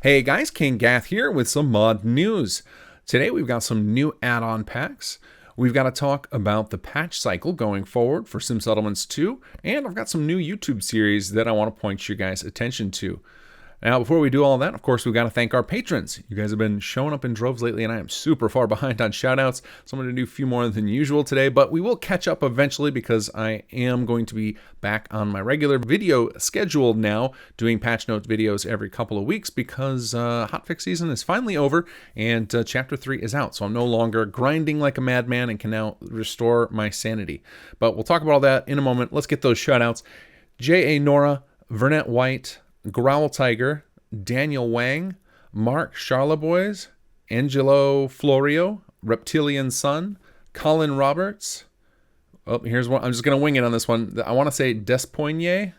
Hey guys, kinggath here with some mod news. Today we've got some new add-on packs. We've got to talk about the patch cycle going forward for Sim Settlements 2, and I've got some new YouTube series that I want to point your guys' attention to. Now, before we do all that, of course, we've got to thank our patrons. You guys have been showing up in droves lately, and I am super far behind on shoutouts, so I'm going to do a few more than usual today, but we will catch up eventually because I am going to be back on my regular video schedule now, doing patch notes videos every couple of weeks because hotfix season is finally over, and Chapter 3 is out, so I'm no longer grinding like a madman and can now restore my sanity. But we'll talk about all that in a moment. Let's get those shoutouts. J.A. Nora, Vernette White, Growl Tiger, Daniel Wang, Mark Charlebois, Angelo Florio, Reptilian Sun, Colin Roberts. Oh, here's one. I'm just going to wing it on this one. I want to say Despoignet,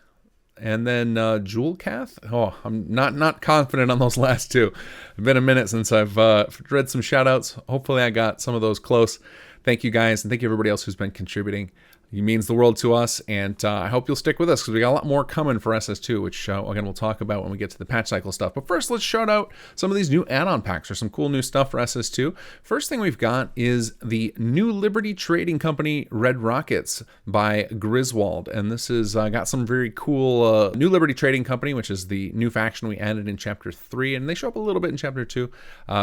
and then Julekath. Oh, I'm not confident on those last two. It's been a minute since I've read some shoutouts. Hopefully I got some of those close. Thank you guys, and thank you everybody else who's been contributing. It means the world to us, and I hope you'll stick with us because we got a lot more coming for SS2, which, again, we'll talk about when we get to the patch cycle stuff. But first, let's shout out some of these new add-on packs or some cool new stuff for SS2. First thing we've got is the New Liberty Trading Company Red Rockets by Griswold, and this is got some very cool New Liberty Trading Company, which is the new faction we added in Chapter 3, and they show up a little bit in Chapter 2.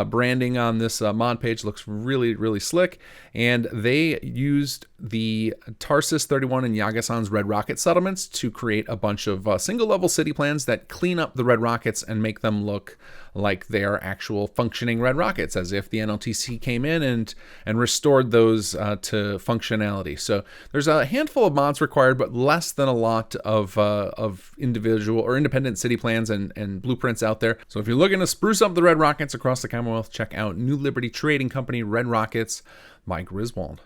Branding on this mod page looks really, really slick, and they used the Tarsus 31 and Yagasan's Red Rocket settlements to create a bunch of single-level city plans that clean up the Red Rockets and make them look like they're actual functioning Red Rockets, as if the NLTC came in and restored those to functionality. So there's a handful of mods required, but less than a lot of individual or independent city plans and blueprints out there. So if you're looking to spruce up the Red Rockets across the Commonwealth, check out New Liberty Trading Company Red Rockets by Griswold.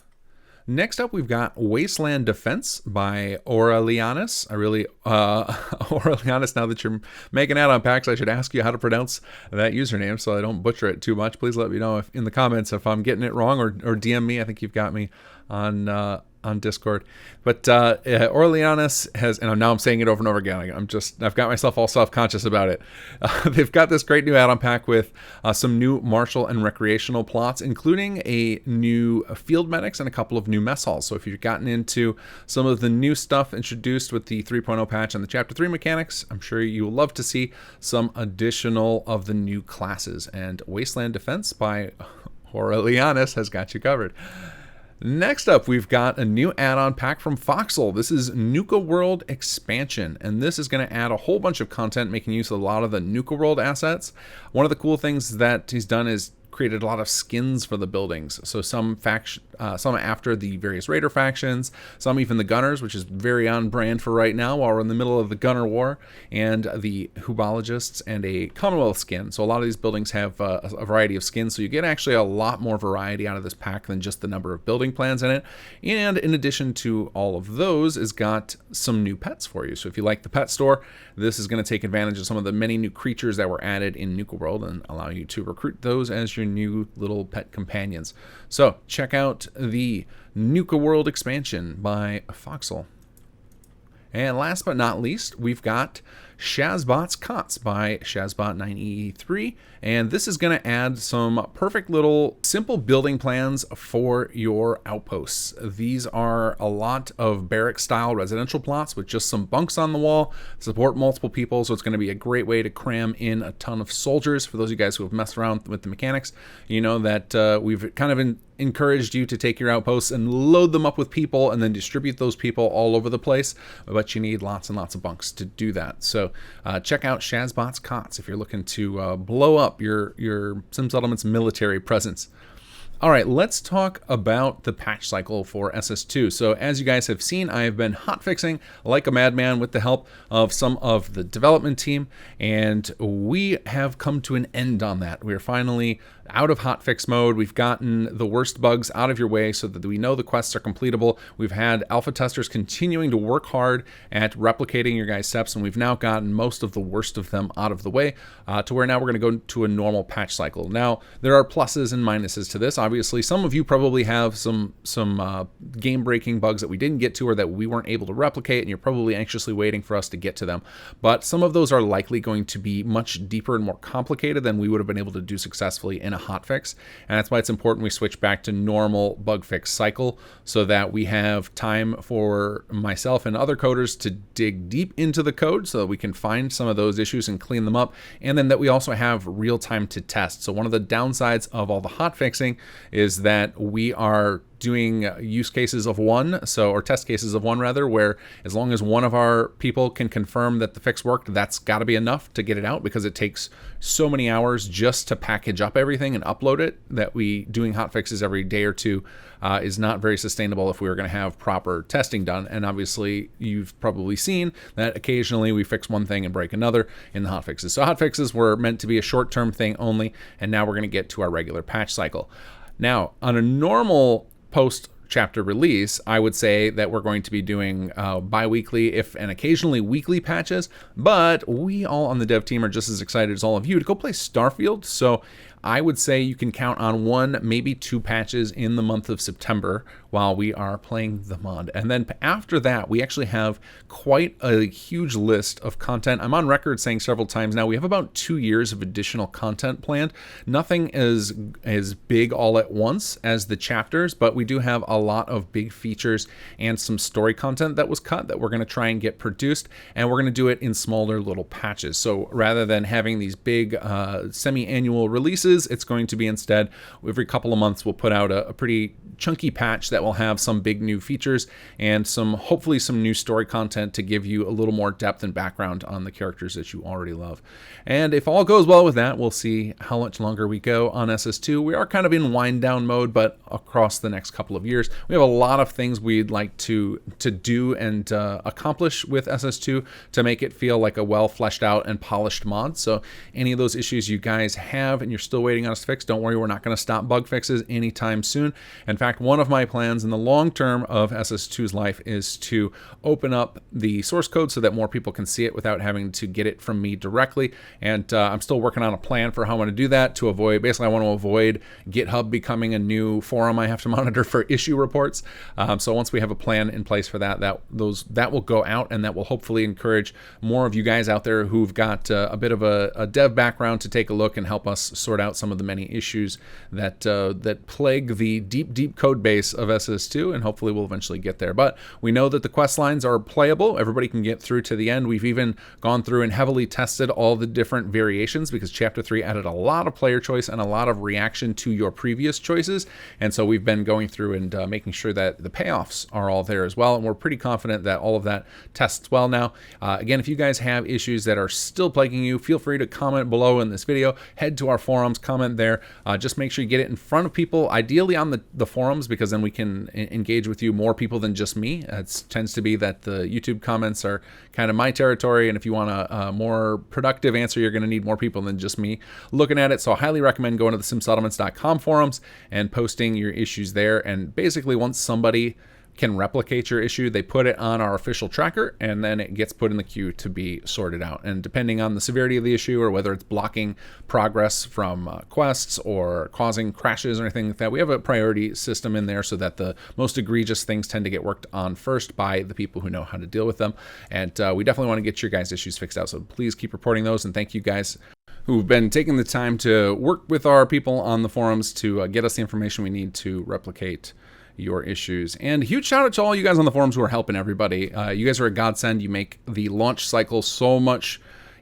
Next up, we've got Wasteland Defense by Aurelianus. Aurelianus, now that you're making add-on packs, I should ask you how to pronounce that username so I don't butcher it too much. Please let me know in the comments if I'm getting it wrong, or DM me. I think you've got me on Discord. But Aurelianus has, and now I'm saying it over and over again. I've got myself all self-conscious about it. They've got this great new add-on pack with some new martial and recreational plots, including a new field medics and a couple of new mess halls. So if you've gotten into some of the new stuff introduced with the 3.0 patch and the Chapter 3 mechanics, I'm sure you will love to see some additional of the new classes. And Wasteland Defense by Aurelianus has got you covered. Next up, we've got a new add-on pack from Foxel. This is Nuka World Expansion, and this is going to add a whole bunch of content making use of a lot of the Nuka World assets. One of the cool things that he's done is created a lot of skins for the buildings. So some after the various Raider factions, some even the Gunners, which is very on brand for right now while we're in the middle of the Gunner War, and the Hubologists and a Commonwealth skin. So a lot of these buildings have a variety of skins, so you get actually a lot more variety out of this pack than just the number of building plans in it. And in addition to all of those, is got some new pets for you. So if you like the pet store, this is going to take advantage of some of the many new creatures that were added in Nuka World and allow you to recruit those as your new little pet companions. So check out the Nuka World expansion by Foxel. And last but not least, we've got Shazbot's Cots by Shazbot9EE3, and this is going to add some perfect little simple building plans for your outposts. These are a lot of barrack-style residential plots with just some bunks on the wall, support multiple people, so it's going to be a great way to cram in a ton of soldiers. For those of you guys who have messed around with the mechanics, you know that we've kind of encouraged you to take your outposts and load them up with people and then distribute those people all over the place, but you need lots and lots of bunks to do that. So check out Shazbot's Cots if you're looking to blow up your Sim Settlements military presence. All right, let's talk about the patch cycle for SS2. So as you guys have seen, I have been hotfixing like a madman with the help of some of the development team, and we have come to an end on that. We're finally out of hotfix mode. We've gotten the worst bugs out of your way so that we know the quests are completable. We've had alpha testers continuing to work hard at replicating your guys' steps, and we've now gotten most of the worst of them out of the way to where now we're going to go to a normal patch cycle. Now, there are pluses and minuses to this. Obviously, some of you probably have some game-breaking bugs that we didn't get to or that we weren't able to replicate, and you're probably anxiously waiting for us to get to them. But some of those are likely going to be much deeper and more complicated than we would have been able to do successfully in a hotfix. And that's why it's important we switch back to normal bug fix cycle so that we have time for myself and other coders to dig deep into the code so that we can find some of those issues and clean them up, and then that we also have real time to test. So one of the downsides of all the hot fixing is that we are doing use cases of one, or test cases of one rather, where as long as one of our people can confirm that the fix worked, that's got to be enough to get it out, because it takes so many hours just to package up everything and upload it that doing hot fixes every day or two is not very sustainable if we were going to have proper testing done. And obviously you've probably seen that occasionally we fix one thing and break another in the hot fixes. So hot fixes were meant to be a short-term thing only, and now we're going to get to our regular patch cycle. Now, on a normal post-chapter release, I would say that we're going to be doing bi-weekly, and occasionally weekly patches, but we all on the dev team are just as excited as all of you to go play Starfield. So I would say you can count on 1, maybe 2 patches in the month of September while we are playing the mod. And then after that, we actually have quite a huge list of content. I'm on record saying several times now, we have about 2 years of additional content planned. Nothing as big all at once as the chapters, but we do have a lot of big features and some story content that was cut that we're going to try and get produced, and we're going to do it in smaller little patches. So rather than having these big semi-annual releases, it's going to be instead every couple of months we'll put out a pretty chunky patch that will have some big new features and hopefully some new story content to give you a little more depth and background on the characters that you already love. And if all goes well with that, we'll see how much longer we go on SS2. We are kind of in wind down mode, but across the next couple of years, we have a lot of things we'd like to do and accomplish with SS2 to make it feel like a well fleshed out and polished mod. So any of those issues you guys have and you're still waiting on us to fix, don't worry, we're not going to stop bug fixes anytime soon. In fact, one of my plans in the long term of SS2's life is to open up the source code so that more people can see it without having to get it from me directly. And I'm still working on a plan for how I'm going to do that I want to avoid GitHub becoming a new forum I have to monitor for issue reports. So once we have a plan in place for that will go out, and that will hopefully encourage more of you guys out there who've got a bit of a dev background to take a look and help us sort out some of the many issues that plague the deep code base of SS2, and hopefully we'll eventually get there. But we know that the quest lines are playable. Everybody can get through to the end. We've even gone through and heavily tested all the different variations, because Chapter 3 added a lot of player choice and a lot of reaction to your previous choices. And so we've been going through and making sure that the payoffs are all there as well. And we're pretty confident that all of that tests well now. Again, if you guys have issues that are still plaguing you, feel free to comment below in this video. Head to our forums, comment there. Just make sure you get it in front of people, ideally on the forums, because then we can engage with you, more people than just me. It tends to be that the YouTube comments are kind of my territory, and if you want a more productive answer, you're going to need more people than just me looking at it. So I highly recommend going to the simsettlements.com forums and posting your issues there. And basically, once somebody can replicate your issue, they put it on our official tracker, and then it gets put in the queue to be sorted out. And depending on the severity of the issue, or whether it's blocking progress from quests or causing crashes or anything like that, we have a priority system in there so that the most egregious things tend to get worked on first by the people who know how to deal with them. And we definitely want to get your guys' issues fixed out, so please keep reporting those. And thank you guys who've been taking the time to work with our people on the forums to get us the information we need to replicate your issues. And huge shout out to all you guys on the forums who are helping everybody. You guys are a godsend. You make the launch cycle so much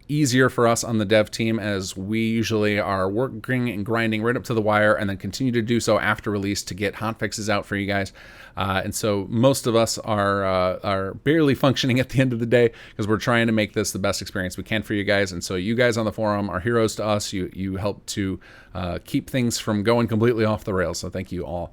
easier for us on the dev team, as we usually are working and grinding right up to the wire, and then continue to do so after release to get hotfixes out for you guys. And so most of us are barely functioning at the end of the day, because we're trying to make this the best experience we can for you guys. And so you guys on the forum are heroes to us. You help to keep things from going completely off the rails. So thank you all.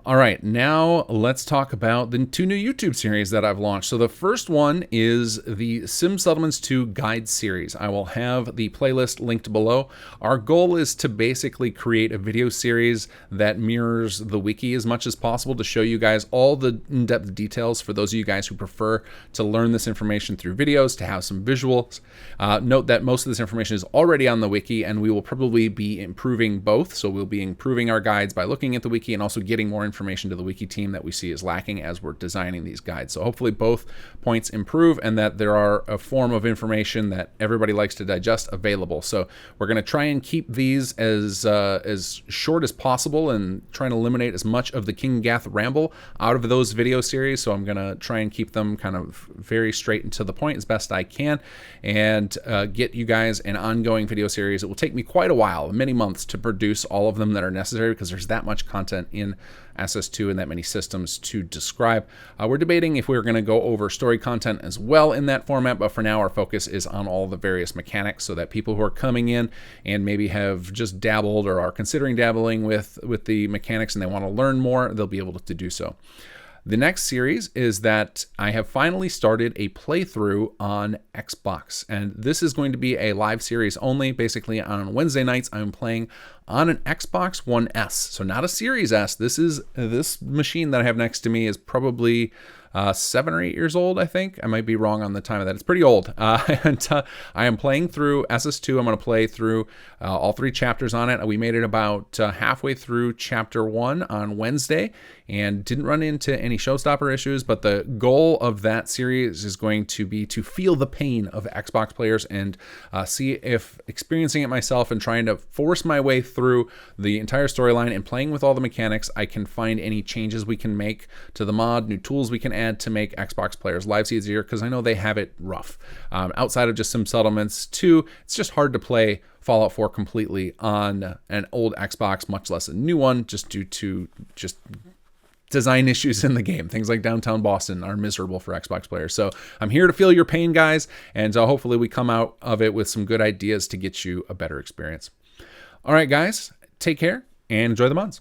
All right, now let's talk about the 2 new YouTube series that I've launched. So the first one is the Sim Settlements 2 Guide series. I will have the playlist linked below. Our goal is to basically create a video series that mirrors the wiki as much as possible to show you guys all the in-depth details for those of you guys who prefer to learn this information through videos, to have some visuals. Note that most of this information is already on the wiki, and we will probably be improving both. So we'll be improving our guides by looking at the wiki and also getting more information to the wiki team that we see is lacking as we're designing these guides. So hopefully both points improve and that there are a form of information that everybody likes to digest available. So we're going to try and keep these as short as possible and trying to eliminate as much of the kinggath ramble out of those video series. So I'm going to try and keep them kind of very straight and to the point as best I can, and get you guys an ongoing video series. It will take me quite a while, many months, to produce all of them that are necessary because there's that much content in SS2 and that many systems to describe. We're debating if we're going to go over story content as well in that format, but for now our focus is on all the various mechanics so that people who are coming in and maybe have just dabbled or are considering dabbling with the mechanics and they want to learn more, they'll be able to do so. The next series is that I have finally started a playthrough on Xbox, and this is going to be a live series only. Basically, on Wednesday nights, I'm playing on an Xbox One S, so not a Series S. This machine that I have next to me is probably 7 or 8 years old, I think. I might be wrong on the time of that. It's pretty old. And I am playing through SS2. I'm going to play through all 3 chapters on it. We made it about halfway through chapter 1 on Wednesday and didn't run into any showstopper issues, but the goal of that series is going to be to feel the pain of Xbox players and see if experiencing it myself and trying to force my way through the entire storyline and playing with all the mechanics, I can find any changes we can make to the mod, new tools we can add to make Xbox players' lives easier, because I know they have it rough. Outside of just Sim Settlements 2, it's just hard to play Fallout 4 completely on an old Xbox, much less a new one, just due to just design issues in the game. Things like downtown Boston are miserable for Xbox players. So I'm here to feel your pain, guys, and hopefully we come out of it with some good ideas to get you a better experience. All right, guys, take care and enjoy the mods.